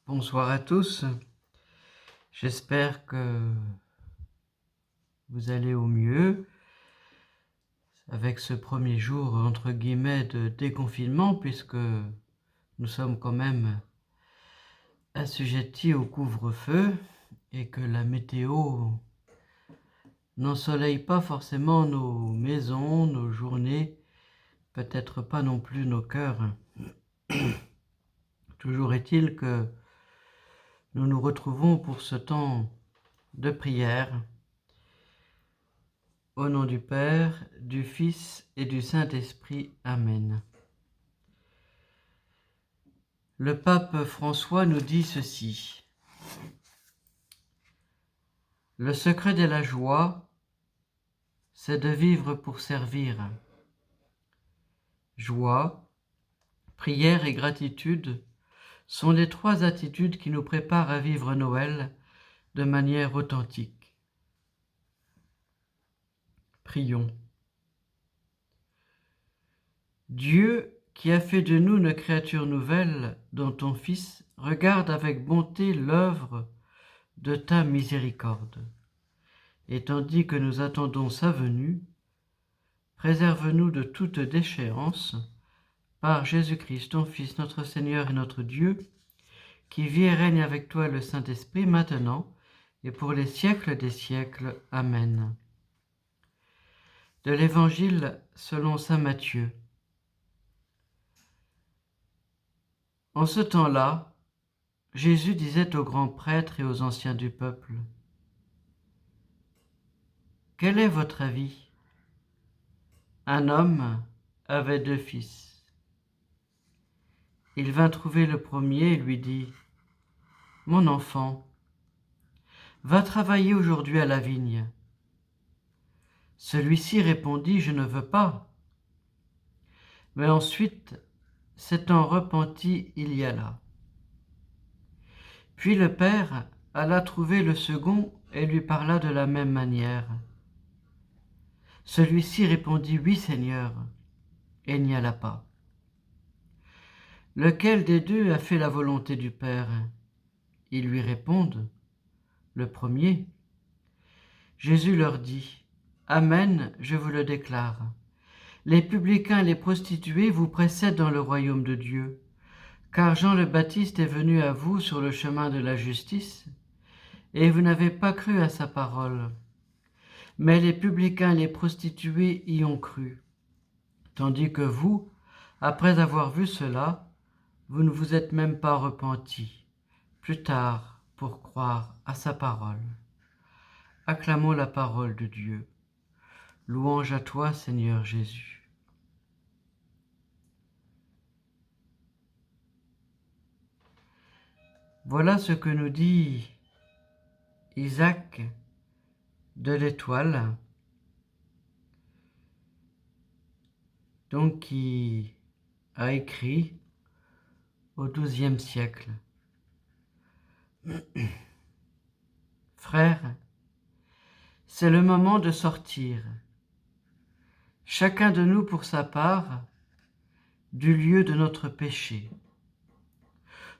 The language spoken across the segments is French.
Bonsoir à tous, j'espère que vous allez au mieux avec ce premier jour entre guillemets de déconfinement, puisque nous sommes quand même assujettis au couvre-feu et que la météo n'ensoleille pas forcément nos maisons, nos journées, peut-être pas non plus nos cœurs. Toujours est-il que nous nous retrouvons pour ce temps de prière. Au nom du Père, du Fils et du Saint-Esprit. Amen. Le pape François nous dit ceci. Le secret de la joie, c'est de vivre pour servir. Joie, prière et gratitude sont les trois attitudes qui nous préparent à vivre Noël de manière authentique. Prions. Dieu, qui a fait de nous une créature nouvelle dans ton Fils, regarde avec bonté l'œuvre de ta miséricorde. Et tandis que nous attendons sa venue, préserve-nous de toute déchéance, par Jésus-Christ, ton Fils, notre Seigneur et notre Dieu, qui vit et règne avec toi le Saint-Esprit, maintenant et pour les siècles des siècles. Amen. De l'Évangile selon saint Matthieu. En ce temps-là, Jésus disait aux grands prêtres et aux anciens du peuple, « Quel est votre avis ? Un homme avait 2 fils. Il vint trouver le premier et lui dit, « Mon enfant, va travailler aujourd'hui à la vigne. » Celui-ci répondit, « Je ne veux pas. » Mais ensuite, s'étant repenti, il y alla. Puis le père alla trouver le second et lui parla de la même manière. Celui-ci répondit, « Oui, Seigneur », et n'y alla pas. Lequel des deux a fait la volonté du Père ? Ils lui répondent, « Le premier. » Jésus leur dit, « Amen, je vous le déclare. Les publicains et les prostituées vous précèdent dans le royaume de Dieu, car Jean le Baptiste est venu à vous sur le chemin de la justice, et vous n'avez pas cru à sa parole. Mais les publicains et les prostituées y ont cru, tandis que vous, après avoir vu cela, vous ne vous êtes même pas repentis, plus tard, pour croire à sa parole. » Acclamons la parole de Dieu. Louange à toi, Seigneur Jésus. Voilà ce que nous dit Isaac de l'Étoile, donc qui a écrit au XIIe siècle. Frères, c'est le moment de sortir, chacun de nous pour sa part, du lieu de notre péché.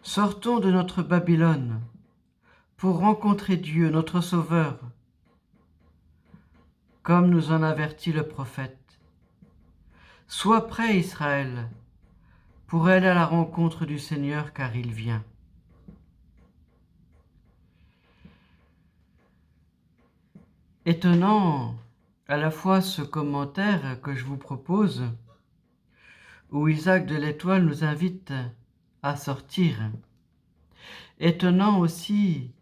Sortons de notre Babylone pour rencontrer Dieu, notre Sauveur, comme nous en avertit le prophète. Sois prêt, Israël, pour aller à la rencontre du Seigneur, car il vient. Étonnant à la fois ce commentaire que je vous propose, où Isaac de l'Étoile nous invite à sortir. Étonnant aussi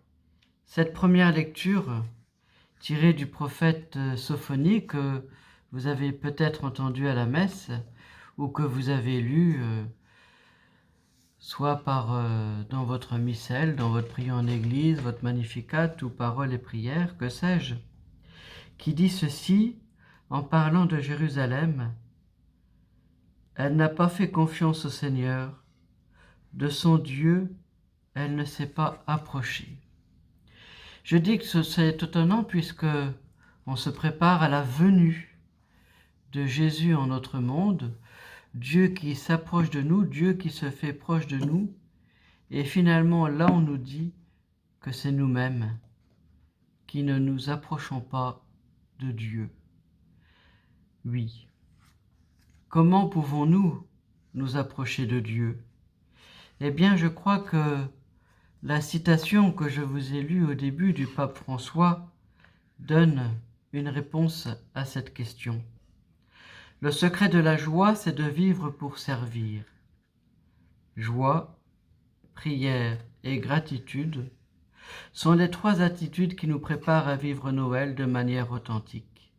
cette première lecture tirée du prophète Sophonie que vous avez peut-être entendu à la messe ou que vous avez lu soit dans votre missel, dans votre prière en église, votre Magnificat ou paroles et prières, que sais-je, qui dit ceci en parlant de Jérusalem. Elle n'a pas fait confiance au Seigneur, de son Dieu, elle ne s'est pas approchée. Je dis que c'est étonnant puisque on se prépare à la venue de Jésus en notre monde, Dieu qui s'approche de nous, Dieu qui se fait proche de nous, Et finalement, là, on nous dit que c'est nous-mêmes qui ne nous approchons pas de Dieu. Oui. Comment pouvons-nous nous approcher de Dieu? Eh bien, je crois que la citation que je vous ai lue au début du pape François donne une réponse à cette question. Le secret de la joie, c'est de vivre pour servir. Joie, prière et gratitude sont les trois attitudes qui nous préparent à vivre Noël de manière authentique.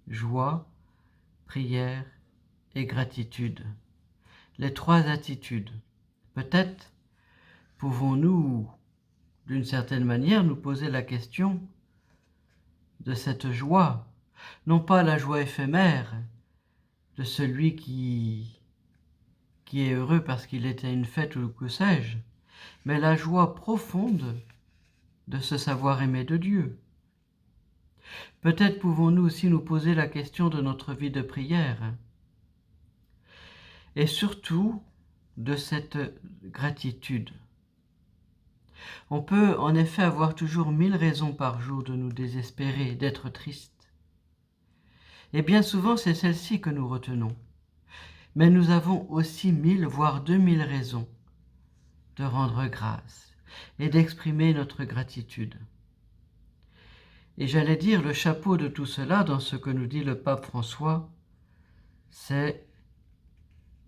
Joie, prière et gratitude. Les trois attitudes. Peut-être pouvons-nous, d'une certaine manière, nous poser la question de cette joie, non pas la joie éphémère de celui qui est heureux parce qu'il était à une fête ou que sais-je, mais la joie profonde de se savoir aimé de Dieu. Peut-être pouvons-nous aussi nous poser la question de notre vie de prière et surtout de cette gratitude. On peut en effet avoir toujours 1000 raisons par jour de nous désespérer, d'être tristes. Et bien souvent, c'est celle-ci que nous retenons. Mais nous avons aussi 1000, voire 2000 raisons de rendre grâce et d'exprimer notre gratitude. Et j'allais dire, le chapeau de tout cela, dans ce que nous dit le pape François, c'est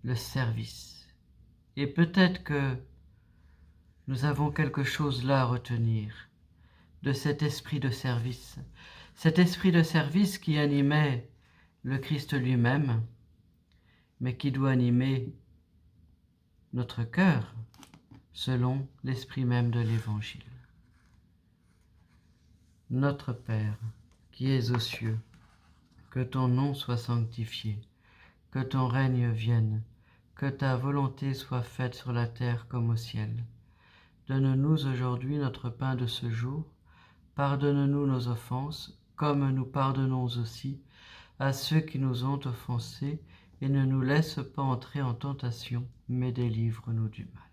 le service. Et peut-être que nous avons quelque chose là à retenir de cet esprit de service. Cet esprit de service qui animait le Christ lui-même, mais qui doit animer notre cœur selon l'esprit même de l'Évangile. Notre Père, qui es aux cieux, que ton nom soit sanctifié, que ton règne vienne, que ta volonté soit faite sur la terre comme au ciel. Donne-nous aujourd'hui notre pain de ce jour. Pardonne-nous nos offenses, comme nous pardonnons aussi à ceux qui nous ont offensés, et ne nous laisse pas entrer en tentation, mais délivre-nous du mal.